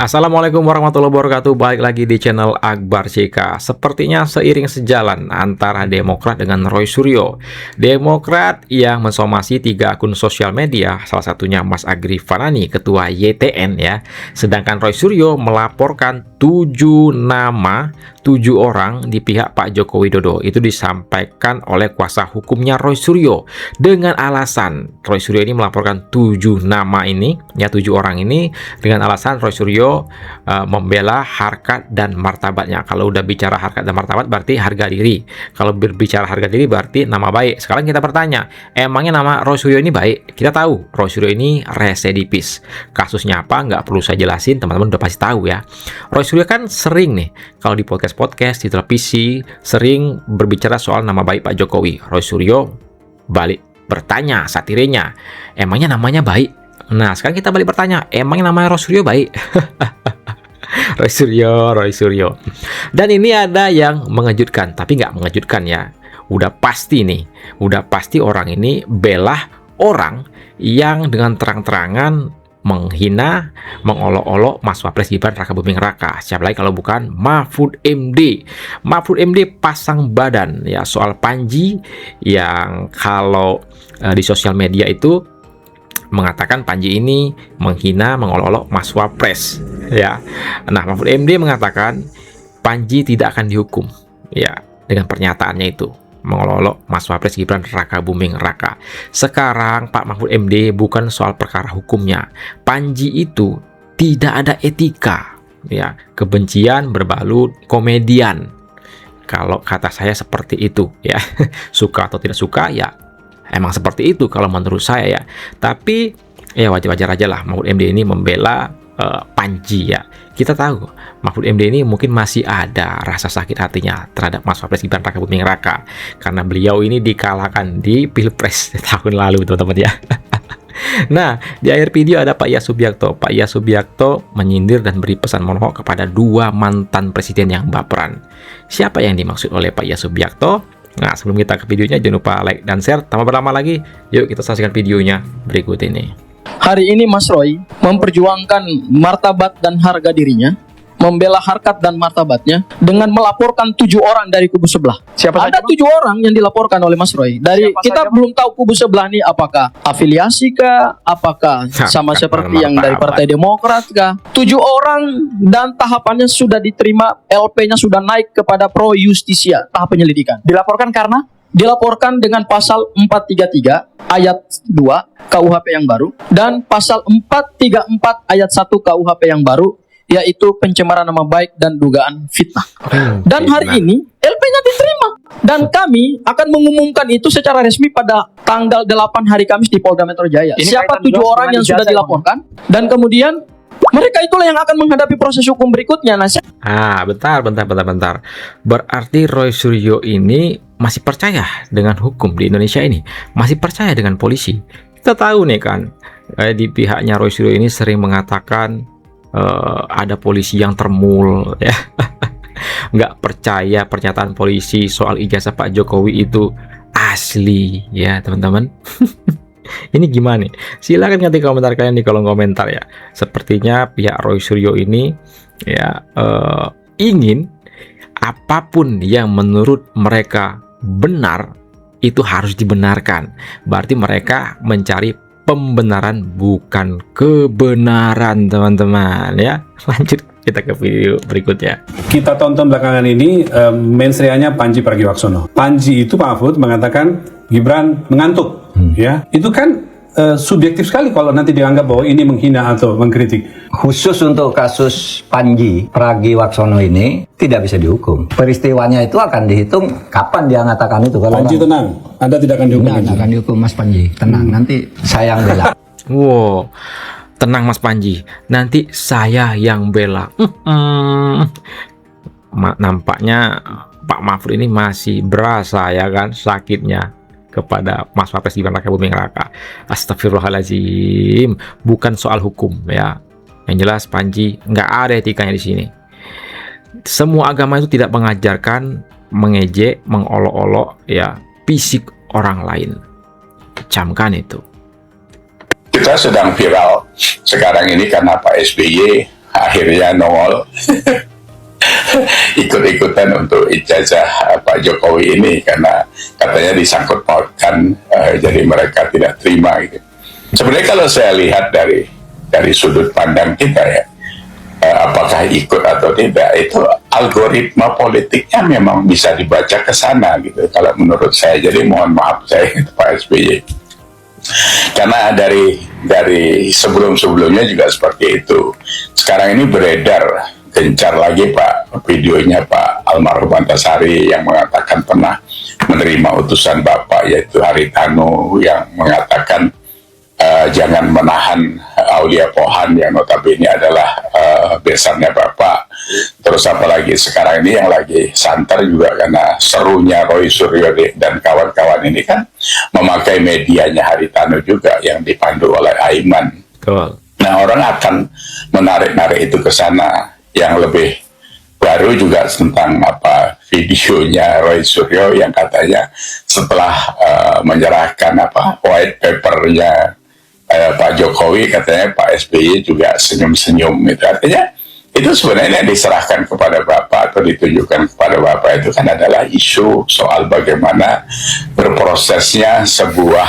Assalamualaikum warahmatullahi wabarakatuh. Balik lagi di channel Akbar CK. Sepertinya seiring sejalan antara Demokrat dengan Roy Suryo. Demokrat yang mensomasi 3 akun sosial media, salah satunya Mas Agri Fanani, ketua YTN ya. Sedangkan Roy Suryo melaporkan 7 nama, 7 orang di pihak Pak Joko Widodo. Itu disampaikan oleh kuasa hukumnya Roy Suryo dengan alasan Roy Suryo ini melaporkan 7 nama ini, ya 7 orang ini dengan alasan Roy Suryo membela harkat dan martabatnya. Kalau udah bicara harkat dan martabat berarti harga diri. Kalau berbicara harga diri berarti nama baik. Sekarang kita bertanya, emangnya nama Roy Suryo ini baik? Kita tahu Roy Suryo ini residivis. Kasusnya apa? Nggak perlu saya jelasin, teman-teman udah pasti tahu ya. Roy Suryo kan sering nih kalau di podcast-podcast, di televisi, sering berbicara soal nama baik Pak Jokowi. Roy Suryo balik bertanya satirnya, emangnya namanya baik? Nah, sekarang kita balik bertanya, emangnya namanya Roy Suryo baik? Roy Suryo. Dan ini ada yang mengejutkan, tapi nggak mengejutkan ya. Udah pasti nih, udah pasti orang ini bela orang yang dengan terang-terangan menghina, mengolok-olok Mas Wapres Gibran Rakabuming Raka. Siapa lagi kalau bukan Mahfud MD. Mahfud MD pasang badan ya soal Panji yang kalau di sosial media itu mengatakan Panji ini menghina, mengolok-olok Mas Wapres ya. Nah, Mahfud MD mengatakan Panji tidak akan dihukum ya dengan pernyataannya itu, mengolok-olok Mas Wapres Gibran Rakabuming Raka. Sekarang Pak Mahfud MD bukan soal perkara hukumnya. Panji itu tidak ada etika ya, kebencian berbalut komedian. Kalau kata saya seperti itu ya. Suka atau tidak suka ya emang seperti itu kalau menurut saya ya. Tapi ya wajar-wajar aja lah Mahfud MD ini membela Panji ya. Kita tahu Mahfud MD ini mungkin masih ada rasa sakit hatinya terhadap Mas Wapres Gibran Rakabuming Raka karena beliau ini dikalahkan di Pilpres tahun lalu teman-teman ya. Nah, di akhir video ada Pak Yaya Subiakto. Pak Yaya Subiakto menyindir dan beri pesan mohon kepada 2 mantan presiden yang baperan. Siapa yang dimaksud oleh Pak Yaya Subiakto? Nah, sebelum kita ke videonya, jangan lupa like dan share. Tanpa berlama lagi, yuk kita saksikan videonya berikut ini. Hari ini Mas Roy memperjuangkan martabat dan harga dirinya, membela harkat dan martabatnya dengan melaporkan 7 orang dari kubu sebelah. Ada 7 orang yang dilaporkan oleh Mas Roy. Dari kita belum tahu kubu sebelah ini apakah afiliasi kah, apakah sama seperti yang dari Partai Demokrat kah. 7 orang dan tahapannya sudah diterima, LP-nya sudah naik kepada Pro Justisia, tahap penyelidikan. Dilaporkan karena dilaporkan dengan pasal 433 ayat 2 KUHP yang baru dan pasal 434 ayat 1 KUHP yang baru, yaitu pencemaran nama baik dan dugaan fitnah. Dan hari ini LP-nya diterima dan kami akan mengumumkan itu secara resmi pada tanggal 8 hari Kamis di Polda Metro Jaya. Siapa 7 orang yang sudah dilaporkan dan kemudian mereka itulah yang akan menghadapi proses hukum berikutnya. Bentar. Berarti Roy Suryo ini masih percaya dengan hukum di Indonesia ini, masih percaya dengan polisi. Kita tahu nih kan, di pihaknya Roy Suryo ini sering mengatakan ada polisi yang termul ya. Nggak percaya pernyataan polisi soal ijazah Pak Jokowi itu asli ya teman-teman. Ini gimana nih? Silahkan ganti komentar kalian di kolom komentar ya. Sepertinya pihak Roy Suryo ini ya ingin apapun yang menurut mereka benar itu harus dibenarkan. Berarti mereka mencari pembenaran bukan kebenaran teman-teman ya. Lanjut kita ke video berikutnya. Kita tonton belakangan ini mensreanya Panji Pragiwaksono. Panji itu Pak Mahfud mengatakan Gibran mengantuk ya. Itu kan subjektif sekali kalau nanti dianggap bahwa ini menghina atau mengkritik. Khusus untuk kasus Panji Pragiwaksono ini tidak bisa dihukum. Peristiwanya itu akan dihitung kapan dia mengatakan itu. Kalau Panji tenang, Anda tidak akan dihukum. Tidak akan dihukum Mas Panji, tenang. Nanti saya yang bela. Wow, tenang Mas Panji, nanti saya yang bela. Nampaknya Pak Mahfud ini masih berasa ya kan sakitnya kepada Mas Wapres Gibran Rakabuming Raka. Astagfirullahaladzim, bukan soal hukum ya. Yang jelas Panji nggak ada etikanya di sini. Semua agama itu tidak mengajarkan mengejek, mengolok-olok ya fisik orang lain. Camkan itu. Kita sedang viral sekarang ini karena Pak SBY akhirnya nongol ikut-ikutan untuk ijazah Pak Jokowi ini karena katanya disangkut pautkan, jadi mereka tidak terima gitu. Sebenarnya kalau saya lihat dari sudut pandang kita ya, apakah ikut atau tidak itu algoritma politiknya memang bisa dibaca ke sana gitu kalau menurut saya. Jadi mohon maaf saya Pak SBY, karena dari sebelum-sebelumnya juga seperti itu. Sekarang ini beredar gencar lagi Pak videonya Pak almarhum Antasari yang mengatakan pernah menerima utusan Bapak yaitu Haritanu yang mengatakan jangan menahan Aulia Pohan yang notabene adalah besannya Bapak. Terus apalagi sekarang ini yang lagi santer juga karena serunya Roy Suryo dan kawan-kawan ini kan memakai medianya Haritanu juga yang dipandu oleh Aiman. Cool. Nah, orang akan menarik-narik itu ke sana. Yang lebih baru juga tentang videonya Roy Suryo yang katanya setelah menyerahkan white papernya Pak Jokowi, katanya Pak SBY juga senyum-senyum gitu. Artinya itu sebenarnya yang diserahkan kepada Bapak atau ditunjukkan kepada Bapak itu kan adalah isu soal bagaimana berprosesnya sebuah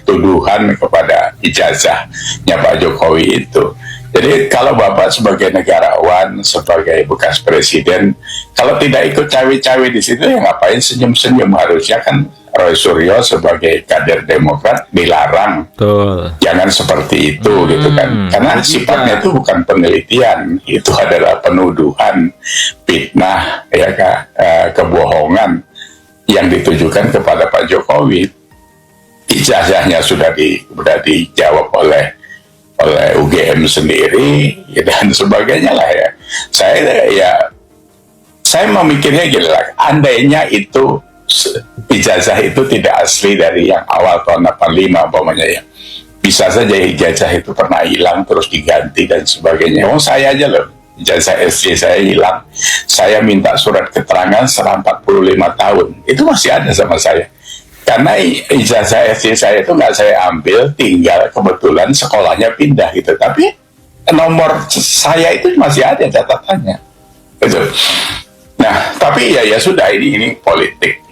tuduhan kepada ijazahnya Pak Jokowi itu. Jadi kalau Bapak sebagai negarawan, sebagai bekas presiden, kalau tidak ikut cawe-cawe di situ ya ngapain senyum-senyum? Harusnya kan Roy Suryo sebagai kader Demokrat dilarang. Betul. Jangan seperti itu gitu kan. Karena sifatnya itu bukan penelitian, itu adalah penuduhan, fitnah, ya kebohongan yang ditujukan kepada Pak Jokowi. Ijazahnya sudah dijawab oleh UGM sendiri dan sebagainya lah ya. Saya memikirnya gini lah, andainya itu ijazah itu tidak asli dari yang awal tahun 85 umpamanya ya, bisa saja ijazah itu pernah hilang terus diganti dan sebagainya. Saya aja loh, ijazah SD saya hilang, saya minta surat keterangan setelah 45 tahun, itu masih ada sama saya. Karena ijazah SD saya itu nggak saya ambil, tinggal kebetulan sekolahnya pindah gitu. Tapi nomor saya itu masih ada catatannya. Gitu. Nah, tapi ya sudah, ini politik.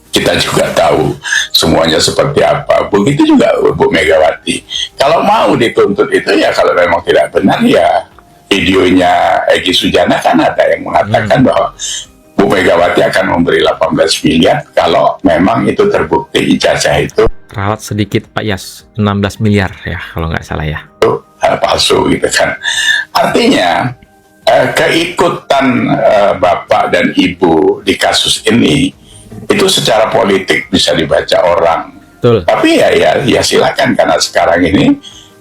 Kita juga tahu semuanya seperti apa. Begitu juga Bu Megawati. Kalau mau dituntut itu ya kalau memang tidak benar ya videonya Egy Sujana kan ada yang mengatakan bahwa Bu Megawati akan memberi 18 miliar kalau memang itu terbukti ijazah itu Ralat sedikit Pak Yas, 16 miliar ya kalau nggak salah ya. Palsu gitu kan. Artinya keikutan Bapak dan Ibu di kasus ini itu secara politik bisa dibaca orang. Betul. Tapi ya silakan, karena sekarang ini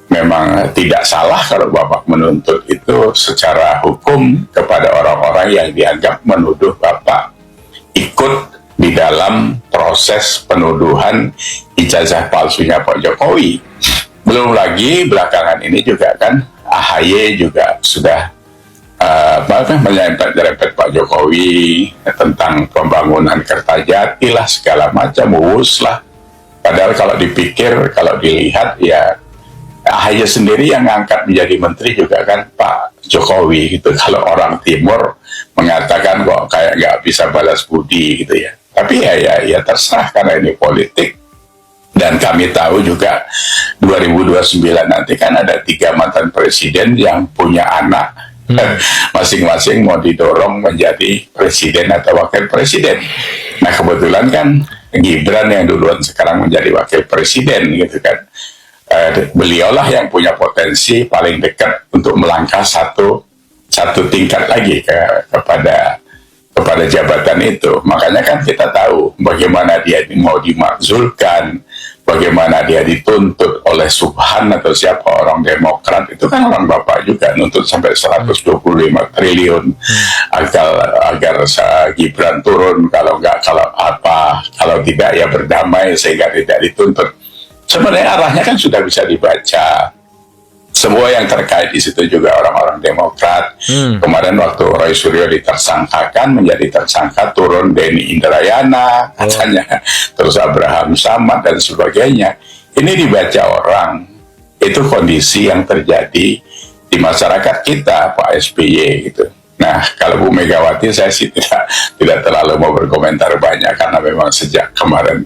memang tidak salah kalau Bapak menuntut itu secara hukum kepada orang-orang yang dianggap menuduh Bapak ikut di dalam proses penuduhan ijazah palsunya Pak Jokowi. Belum lagi belakangan ini juga kan AHY juga sudah menyerempet Pak Jokowi tentang pembangunan Kertajati lah, segala macam, uus lah. Padahal kalau dipikir, kalau dilihat ya AHY sendiri yang ngangkat menjadi menteri juga kan Pak Jokowi gitu. Kalau orang Timur mengatakan kok kayak nggak bisa balas budi gitu ya. Tapi ya terserah karena ini politik. Dan kami tahu juga 2029 nanti kan ada 3 mantan presiden yang punya anak. Masing-masing mau didorong menjadi presiden atau wakil presiden. Nah kebetulan kan Gibran yang duluan sekarang menjadi wakil presiden gitu kan. Beliaulah yang punya potensi paling dekat untuk melangkah satu tingkat lagi kepada jabatan itu. Makanya kan kita tahu bagaimana dia mau dimakzulkan, bagaimana dia dituntut oleh Subhan atau siapa orang Demokrat, itu kan orang Bapak juga nuntut sampai 125 triliun agar Gibran turun, kalau tidak ya berdamai sehingga tidak dituntut. Sebenarnya arahnya kan sudah bisa dibaca. Semua yang terkait di situ juga orang-orang Demokrat. Kemarin waktu Roy Suryo ditersangkakan, menjadi tersangka turun Denny Indrayana katanya, terus Abraham Samad dan sebagainya. Ini dibaca orang. Itu kondisi yang terjadi di masyarakat kita, Pak SBY gitu. Nah, kalau Bu Megawati saya sih tidak terlalu mau berkomentar banyak, karena memang sejak kemarin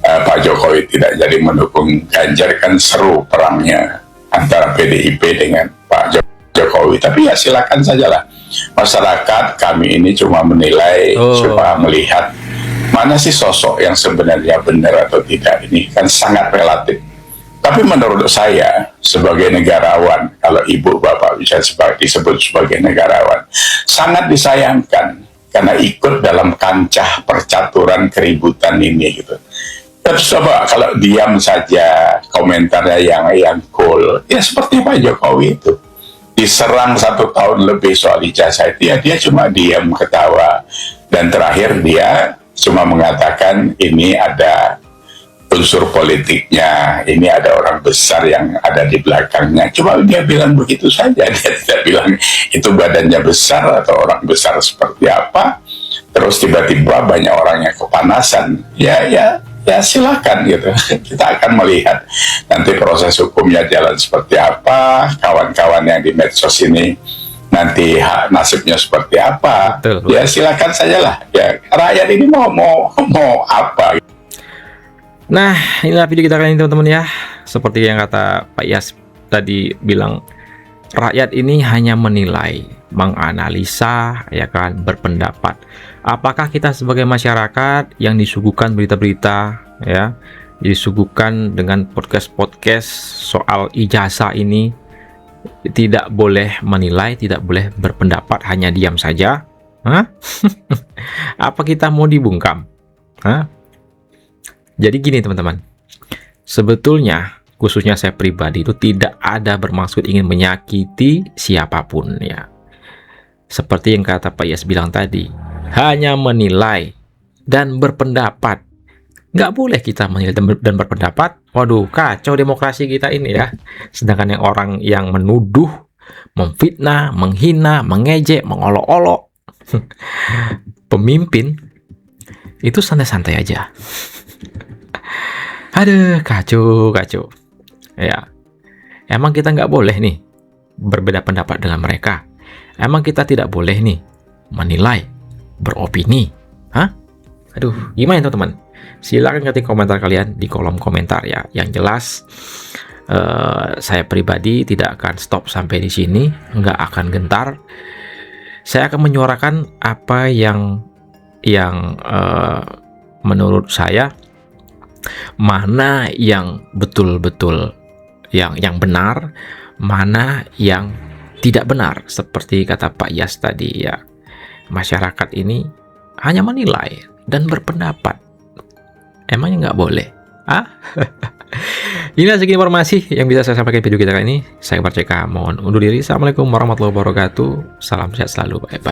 Pak Jokowi tidak jadi mendukung Ganjar, kan seru perangnya antara PDIP dengan Pak Jokowi. Tapi ya silakan sajalah. Masyarakat kami ini cuma menilai, cuma melihat mana sih sosok yang sebenarnya benar atau tidak, ini kan sangat relatif. Tapi menurut saya sebagai negarawan, kalau ibu bapak bisa disebut sebagai negarawan, sangat disayangkan karena ikut dalam kancah percaturan keributan ini gitu. Terus coba kalau diam saja, komentarnya yang cool, ya seperti Pak Jokowi itu diserang 1 tahun lebih soal ijazah itu, ya dia cuma diam ketawa, dan terakhir dia cuma mengatakan ini ada unsur politiknya, ini ada orang besar yang ada di belakangnya. Cuma dia bilang begitu saja, dia tidak bilang itu badannya besar atau orang besar seperti apa. Terus tiba-tiba banyak orang yang kepanasan. Ya silakan gitu. Kita akan melihat nanti proses hukumnya jalan seperti apa, kawan-kawan yang di medsos ini nanti nasibnya seperti apa. Betul. Ya silakan sajalah. Ya rakyat ini mau apa. Nah, inilah video kita kali ini teman-teman ya. Seperti yang kata Pak Yas tadi bilang, rakyat ini hanya menilai, menganalisa, ya kan, berpendapat. Apakah kita sebagai masyarakat yang disuguhkan berita-berita, ya, disuguhkan dengan podcast-podcast soal ijazah ini, tidak boleh menilai, tidak boleh berpendapat, hanya diam saja? Hah? Apa kita mau dibungkam? Hah? Jadi gini teman-teman, sebetulnya khususnya saya pribadi itu tidak ada bermaksud ingin menyakiti siapapun ya. Seperti yang kata Pak Yas bilang tadi, hanya menilai dan berpendapat. Nggak boleh kita menilai dan berpendapat. Waduh, kacau demokrasi kita ini ya. Sedangkan yang orang yang menuduh, memfitnah, menghina, mengejek, mengolok-olok pemimpin itu santai-santai aja. Aduh, kacau. Ya, emang kita nggak boleh nih berbeda pendapat dengan mereka. Emang kita tidak boleh nih menilai, beropini. Hah? Aduh, gimana teman-teman? Silakan ketik komentar kalian di kolom komentar ya. Yang jelas, saya pribadi tidak akan stop sampai di sini, nggak akan gentar. Saya akan menyuarakan apa yang menurut saya, mana yang betul-betul yang benar, mana yang tidak benar. Seperti kata Pak Yas tadi ya, masyarakat ini hanya menilai dan berpendapat. Emangnya nggak boleh? Inilah segini informasi yang bisa saya sampaikan di video kita kali ini. Saya Akbar CK, mohon undur diri. Assalamualaikum warahmatullahi wabarakatuh. Salam sehat selalu. Bye-bye.